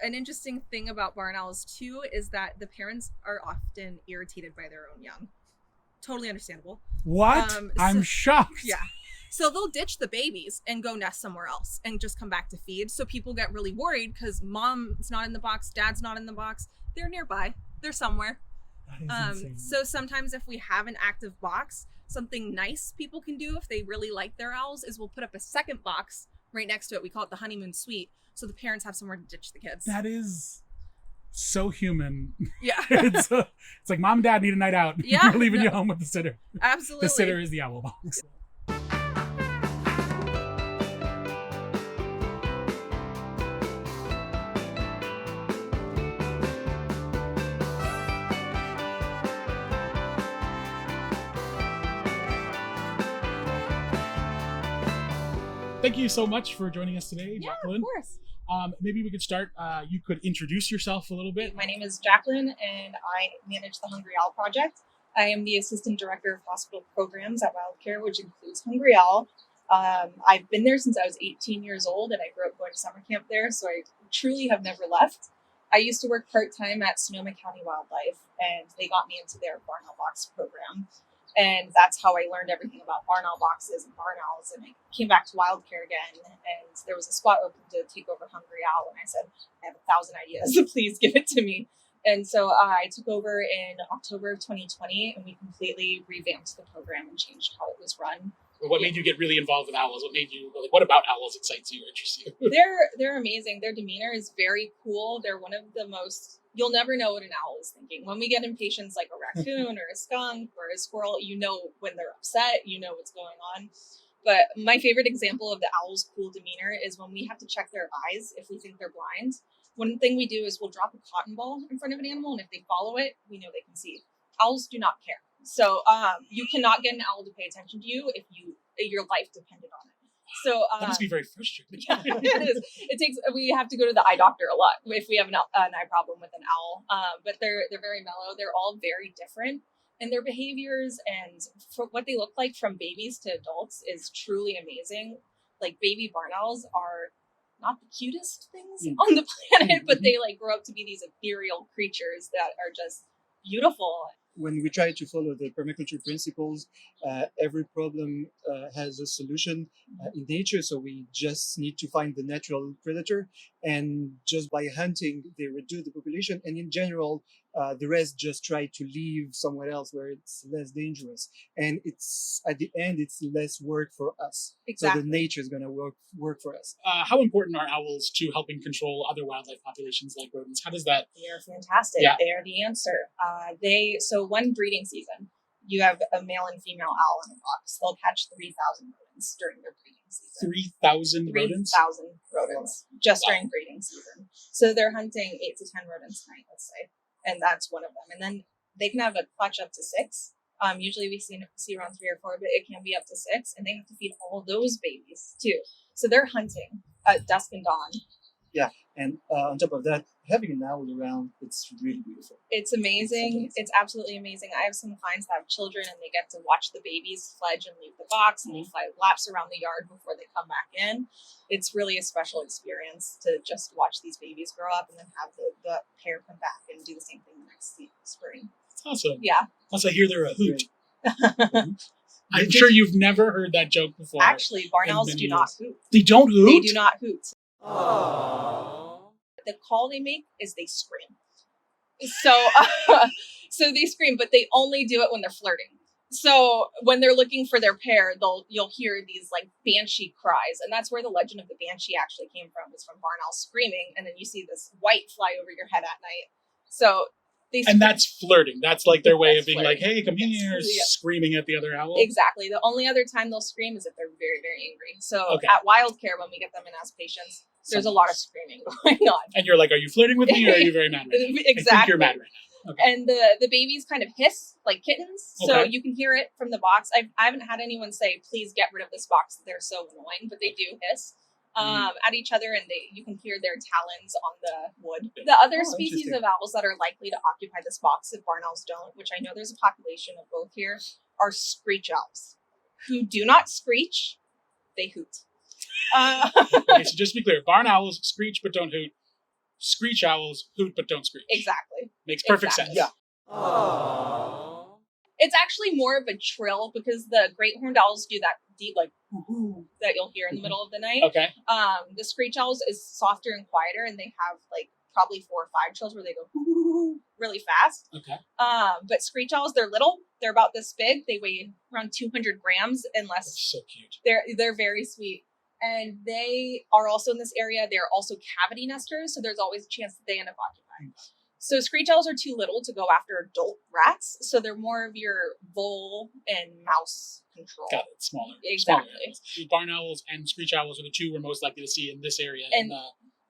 An interesting thing about barn owls too is that the parents are often irritated by their own young. Totally understandable. What? I'm shocked. Yeah. So they'll ditch the babies and go nest somewhere else and just come back to feed. So people get really worried because mom's not in the box, dad's not in the box. They're nearby. They're somewhere. That is insane. So sometimes if we have an active box, something nice people can do if they really like their owls is we'll put up a second box right next to it. We call it the honeymoon suite. So the parents have somewhere to ditch the kids. That is so human. Yeah. It's like mom and dad need a night out. Yeah. We're leaving you home with the sitter. Absolutely. The sitter is the owl box. Thank you so much for joining us today, Jacqueline. Of course. Maybe we could start. You could introduce yourself a little bit. My name is Jacqueline, and I manage the Hungry Owl Project. I am the Assistant Director of Hospital Programs at WildCare, which includes Hungry Owl. I've been there since I was 18 years old, and I grew up going to summer camp there, so I truly have never left. I used to work part-time at Sonoma County Wildlife, and they got me into their barn owl box program. And that's how I learned everything about barn owl boxes and barn owls. And I came back to WildCare again, and there was a spot open to take over Hungry Owl. And I said, I have 1,000 ideas, so please give it to me. And so I took over in October of 2020, and we completely revamped the program and changed how it was run. What made you get really involved with owls? What about owls excites you or interests you? They're amazing. Their demeanor is very cool. They're one of the most, you'll never know what an owl is thinking. When we get impatiens like a raccoon or a skunk or a squirrel, you know when they're upset, you know what's going on. But my favorite example of the owl's cool demeanor is when we have to check their eyes if we think they're blind. One thing we do is we'll drop a cotton ball in front of an animal, and if they follow it, we know they can see. Owls do not care. So you cannot get an owl to pay attention to you if your life depended on it. So That must be very frustrating. Yeah, it is. We have to go to the eye doctor a lot if we have an eye problem with an owl. But they're very mellow. They're all very different, and their behaviors and for what they look like from babies to adults is truly amazing. Like baby barn owls are not the cutest things on the planet, but they like grow up to be these ethereal creatures that are just beautiful. When we try to follow the permaculture principles, every problem has a solution in nature. So we just need to find the natural predator, and just by hunting, they reduce the population. And in general, the rest just try to leave somewhere else where it's less dangerous. And it's at the end, it's less work for us. Exactly. So the nature is going to work for us. How important are owls to helping control other wildlife populations like rodents? How does that? They are fantastic. Yeah. They are the answer. So one breeding season, you have a male and female owl in a box. They'll catch 3,000 rodents during their breeding season. 3,000 rodents? 3,000 rodents just during breeding season. So they're hunting 8 to 10 rodents a night, let's say. And that's one of them. And then they can have a clutch up to 6. Usually we see around 3 or 4, but it can be up to 6. And they have to feed all those babies too. So they're hunting at dusk and dawn. Yeah. And on top of that, having an owl around, it's really beautiful. It's amazing. It's absolutely amazing. I have some clients that have children, and they get to watch the babies fledge and leave the box, and they fly laps around the yard before they come back in. It's really a special experience to just watch these babies grow up and then have the pair come back and do the same thing the next spring. That's awesome. Yeah. Plus, I hear they're a hoot. I'm sure you've never heard that joke before. Actually, barn owls do not hoot. They don't hoot? They do not hoot. Aww. The call they make is they scream. So, so they scream, but they only do it when they're flirting. So when they're looking for their pair, you'll hear these like banshee cries, and that's where the legend of the banshee actually came from. Was from barn owls screaming, and then you see this white fly over your head at night. So and that's flirting. That's like their way of being flirting. like, "Hey, come here!" Yeah. Screaming at the other owl. Exactly. The only other time they'll scream is if they're very, very angry. So Okay. at WildCare, when we get them in as patients, there's a lot of screaming going on. And you're like, "Are you flirting with me, or are you very mad right now?" Exactly. I think you're mad right now. Okay. And the babies kind of hiss like kittens, so Okay. you can hear it from the box. I haven't had anyone say, "Please get rid of this box." They're so annoying, but they do hiss at each other, and you can hear their talons on the wood. The other species interesting. of owls that are likely to occupy this box if barn owls don't, which I know there's a population of both here, are screech owls, who do not screech, they hoot. Okay, so just to be clear, barn owls screech but don't hoot. screech owls hoot but don't screech. Exactly. Makes perfect Exactly. sense. Yeah. Aww. It's actually more of a trill because the great horned owls do that deep, like, that you'll hear in the middle of the night. Okay. The screech owls is softer and quieter, and they have like probably 4 or 5 trills where they go really fast. Okay. But screech owls, they're little. They're about this big. They weigh around 200 grams and less. That's so cute. They're very sweet. And they are also in this area. They're also cavity nesters, so there's always a chance that they end up occupying. So screech owls are too little to go after adult rats, so they're more of your vole and mouse control. Got it. Smaller. Exactly. Smaller. Barn owls and screech owls are the two we're most likely to see in this area, And-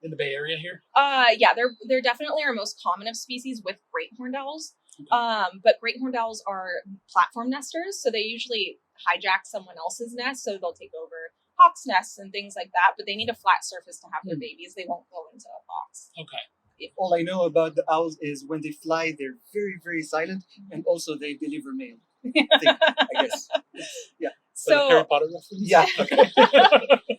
in the Bay Area here. Yeah, they're definitely our most common of species with great horned owls. But great horned owls are platform nesters, so they usually hijack someone else's nest, so they'll take over hawks' nests and things like that. But they need a flat surface to have their babies. They won't go into a box. Okay. All I know about the owls is when they fly, they're very, very silent, and also they deliver mail. I guess. Yeah. So Harry So Potter reference? Yeah. Okay.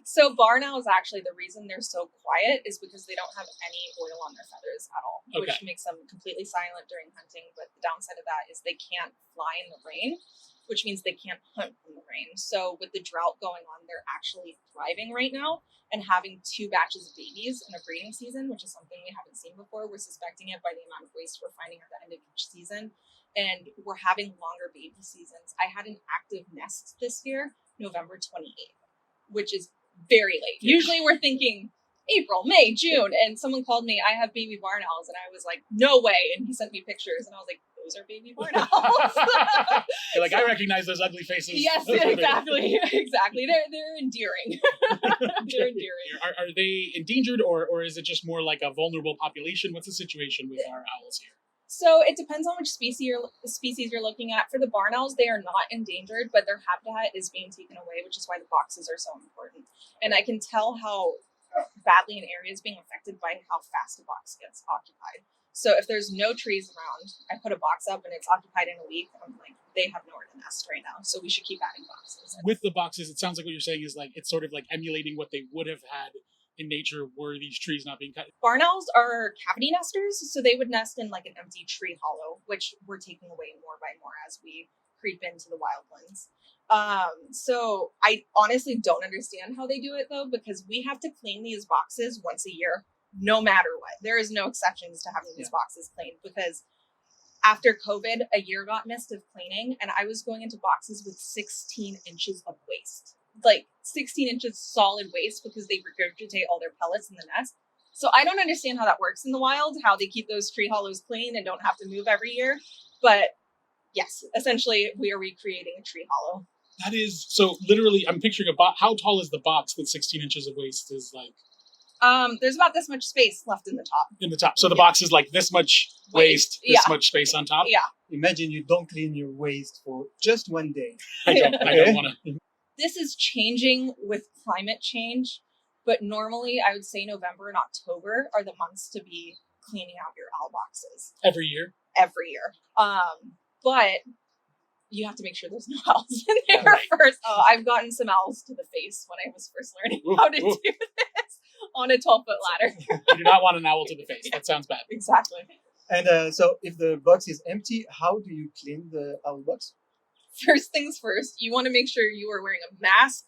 So barn owls, actually, the reason they're so quiet is because they don't have any oil on their feathers at all, which Okay. makes them completely silent during hunting. But the downside of that is they can't fly in the rain, which means they can't hunt in the rain. So with the drought going on, they're actually thriving right now and having 2 batches of babies in a breeding season, which is something we haven't seen before. We're suspecting it by the amount of waste we're finding at the end of each season. And we're having longer baby seasons. I had an active nest this year, November 28th, which is very late. Usually we're thinking April, May, June, and someone called me, I have baby barn owls, and I was like, no way. And he sent me pictures, and I was like, those are baby barn owls. You're like, I recognize those ugly faces. Yes, Those are they. exactly. Exactly. They're endearing. They're endearing. Are they endangered or is it just more like a vulnerable population? What's the situation with our owls here? So it depends on which species you're looking at. For the barn owls, they are not endangered, but their habitat is being taken away, which is why the boxes are so important. And I can tell how badly an area is being affected by how fast a box gets occupied. So if there's no trees around, I put a box up and it's occupied in a week, I'm like, they have nowhere to nest right now. So we should keep adding boxes. With the boxes, it sounds like what you're saying is like it's sort of like emulating what they would have had in nature were these trees not being cut. Barn owls are cavity nesters, so they would nest in like an empty tree hollow, which we're taking away more by more as we creep into the wildlands. So I honestly don't understand how they do it though, because we have to clean these boxes once a year, no matter what. There is no exceptions to having these boxes cleaned, because after COVID, a year got missed of cleaning, and I was going into boxes with 16 inches of waste. Like 16 inches solid waste because they regurgitate all their pellets in the nest. So I don't understand how that works in the wild, how they keep those tree hollows clean and don't have to move every year. But yes, essentially we are recreating a tree hollow. That is, so literally I'm picturing a box. How tall is the box that 16 inches of waste is like? There's about this much space left in the top. In the top. So the box is like this much waste, this much space on top? Yeah. Imagine you don't clean your waste for just one day. I don't want to. This is changing with climate change, but normally I would say November and October are the months to be cleaning out your owl boxes. Every year? Every year. But you have to make sure there's no owls in there first. I've gotten some owls to the face when I was first learning how to do this on a 12-foot ladder. You do not want an owl to the face. That sounds bad. Exactly. And so if the box is empty, how do you clean the owl box? First things first, you want to make sure you are wearing a mask,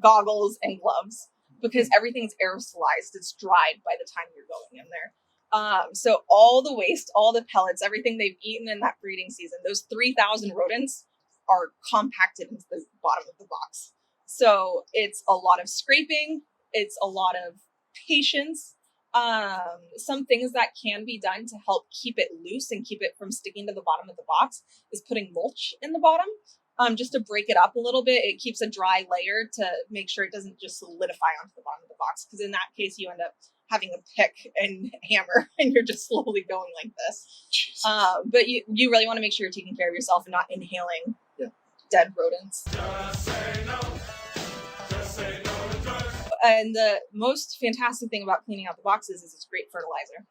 goggles, and gloves, because everything's aerosolized. It's dried by the time you're going in there. So all the waste, all the pellets, everything they've eaten in that breeding season, those 3,000 rodents are compacted into the bottom of the box. So it's a lot of scraping. It's a lot of patience. Some things that can be done to help keep it loose and keep it from sticking to the bottom of the box is putting mulch in the bottom, just to break it up a little bit. It keeps a dry layer to make sure it doesn't just solidify onto the bottom of the box, because in that case you end up having a pick and hammer and you're just slowly going like this. But you really want to make sure you're taking care of yourself and not inhaling dead rodents. Just say no. Just say no to drugs. And the most fantastic thing about cleaning out the boxes is it's great fertilizer.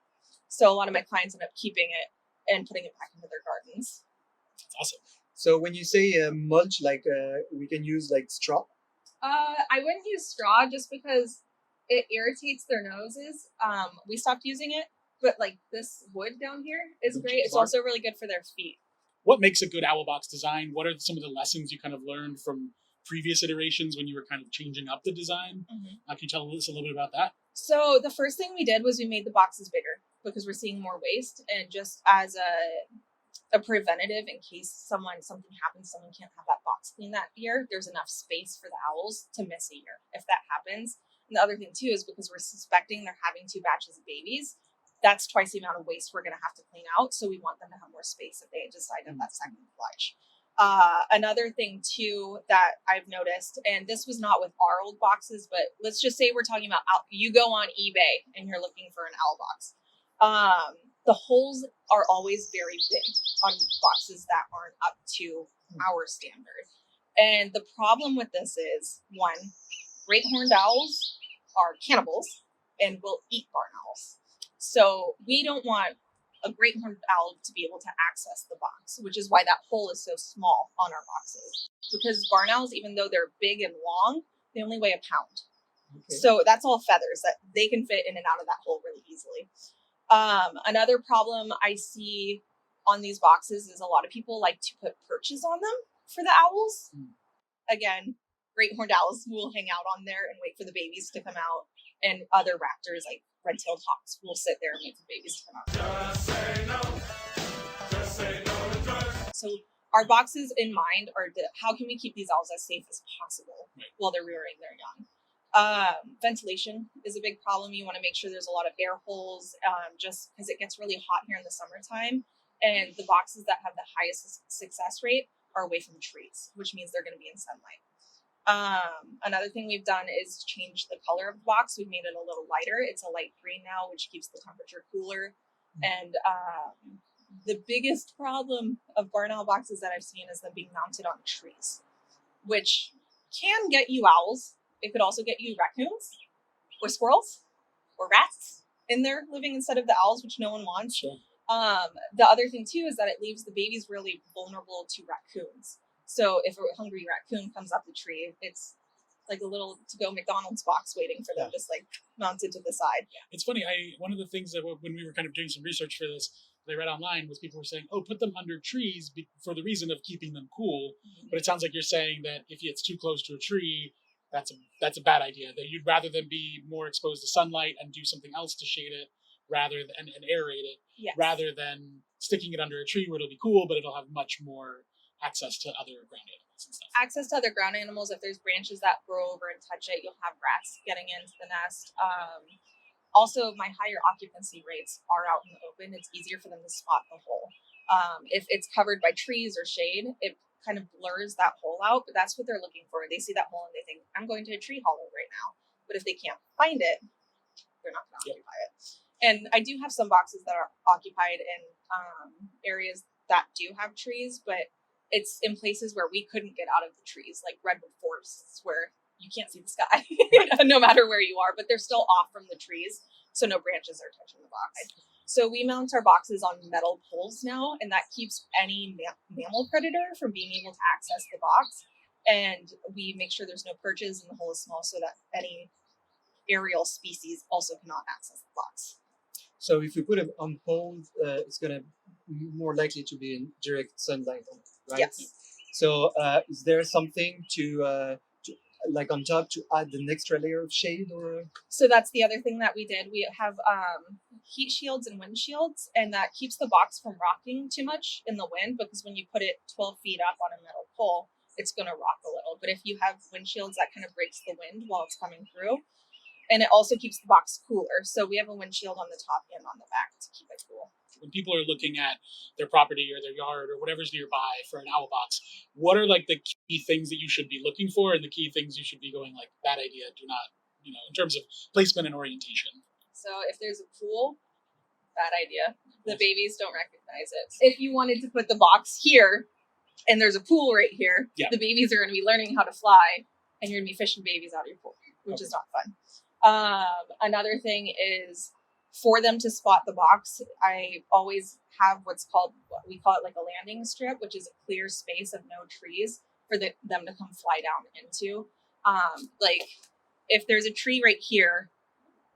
So a lot of my clients end up keeping it and putting it back into their gardens. That's awesome. So when you say mulch, like we can use like straw? I wouldn't use straw just because it irritates their noses. We stopped using it, but like this wood down here is great. It's also really good for their feet. What makes a good owl box design? What are some of the lessons you kind of learned from previous iterations when you were kind of changing up the design? Can you tell us a little bit about that? So the first thing we did was we made the boxes bigger because we're seeing more waste, and just as a preventative in case something happens, someone can't have that box clean that year, there's enough space for the owls to miss a year if that happens. And the other thing too is because we're suspecting they're having 2 batches of babies, that's twice the amount of waste we're going to have to clean out. So we want them to have more space if they decide to have that second flush. Another thing too that I've noticed, and this was not with our old boxes, but let's just say we're talking about you go on eBay and you're looking for an owl box. The holes are always very big on boxes that aren't up to our standard. And the problem with this is, one, great horned owls are cannibals and will eat barn owls. So we don't want a great horned owl to be able to access the box, which is why that hole is so small on our boxes. Because barn owls, even though they're big and long, they only weigh a pound. Okay. So that's all feathers that they can fit in and out of that hole really easily. Another problem I see on these boxes is a lot of people like to put perches on them for the owls. Again, great horned owls will hang out on there and wait for the babies to come out, and other raptors like red-tailed hawks will sit there and wait for the babies to come out. Just say no. Just say no to drugs. So our boxes in mind are how can we keep these owls as safe as possible while they're rearing their young. Ventilation is a big problem. You want to make sure there's a lot of air holes, just because it gets really hot here in the summertime. And the boxes that have the highest success rate are away from trees, which means they're going to be in sunlight. Another thing we've done is change the color of the box. We've made it a little lighter. It's a light green now, which keeps the temperature cooler. And the biggest problem of barn owl boxes that I've seen is them being mounted on trees, which can get you owls. It could also get you raccoons or squirrels or rats in there living instead of the owls, which no one wants. Sure. The other thing too is that it leaves the babies really vulnerable to raccoons. So if a hungry raccoon comes up the tree, it's like a little to-go McDonald's box waiting for them, just like mounted to the side. It's funny. One of the things that when we were kind of doing some research for this, that I read online was people were saying, "Oh, put them under trees for the reason of keeping them cool." But it sounds like you're saying that if it's too close to a tree, that's a bad idea. That you'd rather them be more exposed to sunlight and do something else to shade it, rather than and aerate it, rather than sticking it under a tree where it'll be cool, but it'll have much more access to other ground animals and stuff. Access to other ground animals. If there's branches that grow over and touch it, you'll have rats getting into the nest. Also, my higher occupancy rates are out in the open. It's easier for them to spot the hole. If it's covered by trees or shade, it kind of blurs that hole out, but that's what they're looking for. They see that hole and they think, I'm going to a tree hollow right now. But if they can't find it, they're not going to occupy it. And I do have some boxes that are occupied in areas that do have trees, but it's in places where we couldn't get out of the trees, like redwood forests where you can't see the sky no matter where you are, but they're still off from the trees, so no branches are touching the box. So we mount our boxes on metal poles now, and that keeps any mammal predator from being able to access the box. And we make sure there's no perches and the hole is small so that any aerial species also cannot access the box. So if you put it on poles, it's going to be more likely to be in direct sunlight, right? Yes. So is there something to like on top to add an extra layer of shade or? So that's the other thing that we did. We have heat shields and wind shields, and that keeps the box from rocking too much in the wind, because when you put it 12 feet up on a metal pole, it's going to rock a little. But if you have wind shields, that kind of breaks the wind while it's coming through. And it also keeps the box cooler. So we have a windshield on the top and on the back to keep it cool. When people are looking at their property or their yard or whatever's nearby for an owl box, what are like the key things that you should be looking for and the key things you should be going like, bad idea, do not, in terms of placement and orientation? So if there's a pool, bad idea. The babies don't recognize it. If you wanted to put the box here and there's a pool right here, the babies are going to be learning how to fly and you're going to be fishing babies out of your pool, which is not fun. Another thing is for them to spot the box, I always have what we call it like a landing strip, which is a clear space of no trees for them to come fly down into. Like if there's a tree right here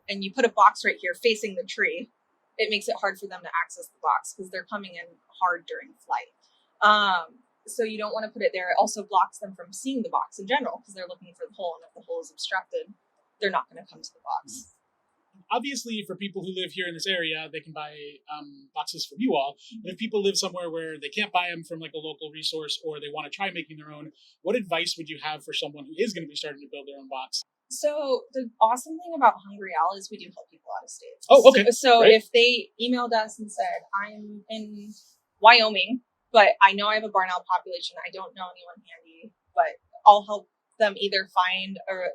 and you put a box right here facing the tree, it makes it hard for them to access the box because they're coming in hard during flight. So you don't want to put it there. It also blocks them from seeing the box in general because they're looking for the hole, and if the hole is obstructed, they're not going to come to the box. Obviously, for people who live here in this area, they can buy boxes from you all. But if people live somewhere where they can't buy them from like a local resource, or they want to try making their own, what advice would you have for someone who is going to be starting to build their own box? So the awesome thing about Hungry Owl is we do help people out of state. Oh, okay. So Great. if they emailed us and said, I'm in Wyoming, but I know I have a barn owl population, I don't know anyone handy, but I'll help them either find a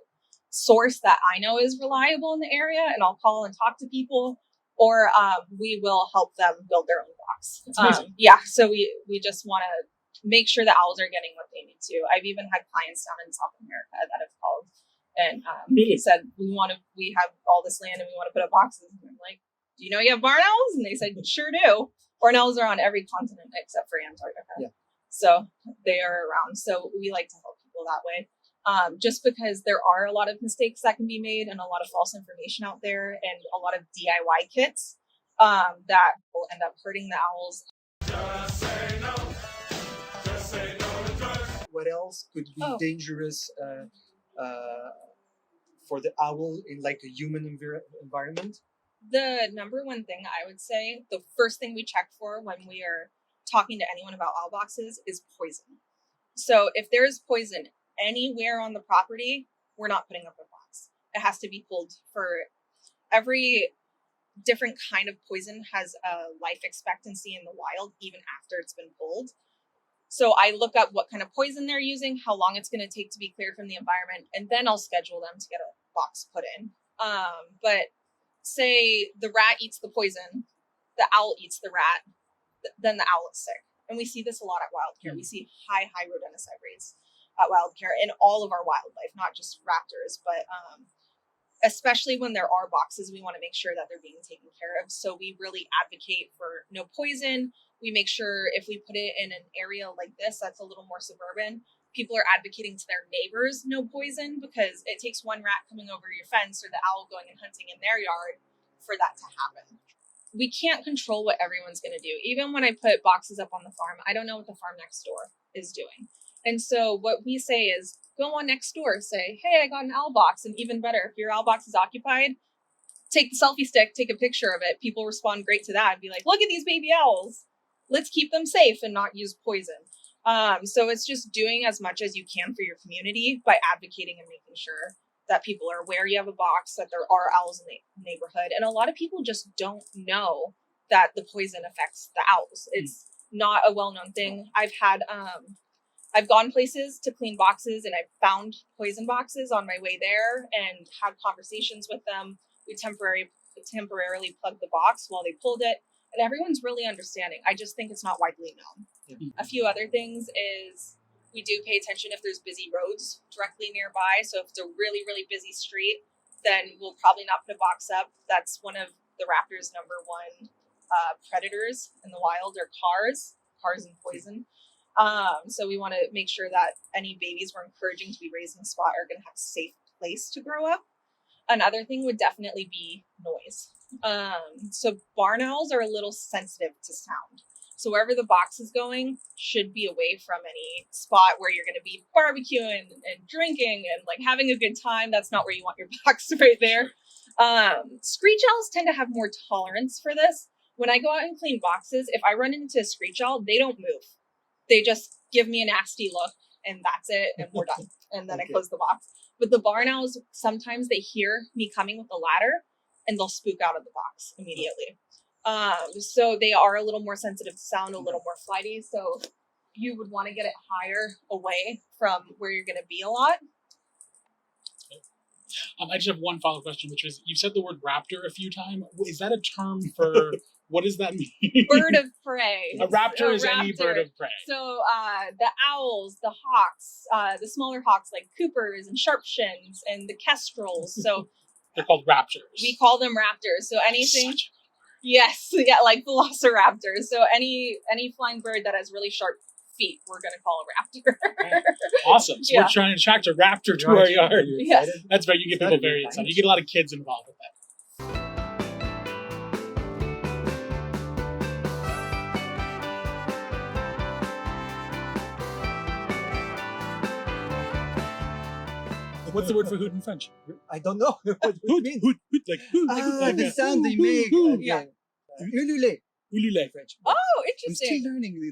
source that I know is reliable in the area, and I'll call and talk to people, or we will help them build their own box. Yeah, so we just want to make sure the owls are getting what they need to. I've even had clients down in South America that have called and Really? said, we have all this land and we want to put up boxes. And I'm like, do you know you have barn owls? And they said, sure do. Barn owls are on every continent except for Antarctica. Yeah. So they are around. So we like to help people that way. Just because there are a lot of mistakes that can be made and a lot of false information out there and a lot of DIY kits that will end up hurting the owls. Just say no. Just say no to drugs. What else could be dangerous for the owl in like a human environment? The number one thing I would say, the first thing we check for when we are talking to anyone about owl boxes is poison. So if there is poison anywhere on the property, we're not putting up a box. It has to be pulled. For every different kind of poison has a life expectancy in the wild, even after it's been pulled. So I look up what kind of poison they're using, how long it's going to take to be cleared from the environment, and then I'll schedule them to get a box put in. But say the rat eats the poison, the owl eats the rat, then the owl is sick. And we see this a lot at WildCare. We see high rodenticide rates at WildCare in all of our wildlife, not just raptors, but especially when there are boxes, we want to make sure that they're being taken care of. So we really advocate for no poison. We make sure if we put it in an area like this that's a little more suburban, people are advocating to their neighbors no poison, because it takes one rat coming over your fence or the owl going and hunting in their yard for that to happen. We can't control what everyone's going to do. Even when I put boxes up on the farm, I don't know what the farm next door is doing. And so what we say is go on next door, say, hey, I got an owl box. And even better, if your owl box is occupied, take the selfie stick, take a picture of it. People respond great to that and be like, look at these baby owls. Let's keep them safe and not use poison. So it's just doing as much as you can for your community by advocating and making sure that people are aware you have a box, that there are owls in the neighborhood. And a lot of people just don't know that the poison affects the owls. It's not a well-known thing. I've gone places to clean boxes and I've found poison boxes on my way there and had conversations with them. We temporarily plugged the box while they pulled it, and everyone's really understanding. I just think it's not widely known. A few other things is we do pay attention if there's busy roads directly nearby. So if it's a really, really busy street, then we'll probably not put a box up. That's one of the raptors' number one predators in the wild are cars and poison. So we want to make sure that any babies we're encouraging to be raised in a spot are going to have a safe place to grow up. Another thing would definitely be noise. So barn owls are a little sensitive to sound. So wherever the box is going should be away from any spot where you're going to be barbecuing and drinking and like having a good time. That's not where you want your box right there. Screech owls tend to have more tolerance for this. When I go out and clean boxes, if I run into a screech owl, they don't move. They just give me a nasty look and that's it. And we're done. And then I close the box. But the barn owls, sometimes they hear me coming with a ladder and they'll spook out of the box immediately. So they are a little more sensitive to sound, a little more flighty. So you would want to get it higher away from where you're going to be a lot. I just have one follow-up question, which is, you said the word raptor a few times. Is that a term for, what does that mean? Bird of prey. A raptor is any bird of prey. So the owls, the hawks, the smaller hawks like coopers and sharpshins and the kestrels. So they're called raptors. We call them raptors. So anything... Yes, yeah, like velociraptors. So any flying bird that has really sharp feet, we're going to call a raptor. Awesome. So Yeah. we're trying to attract a raptor to Right. our Are yard. you Yes. excited? That's right. You get people That'd be very nice. excited. You get a lot of kids involved with that. What's the word for hoot in French? I don't know what it Hoot, means. hoot, hoot, like hoot. The sound they Hoo, make. hoo, hoo. Yeah. Ulule. Ulule. French. Oh, I'm interesting. still learning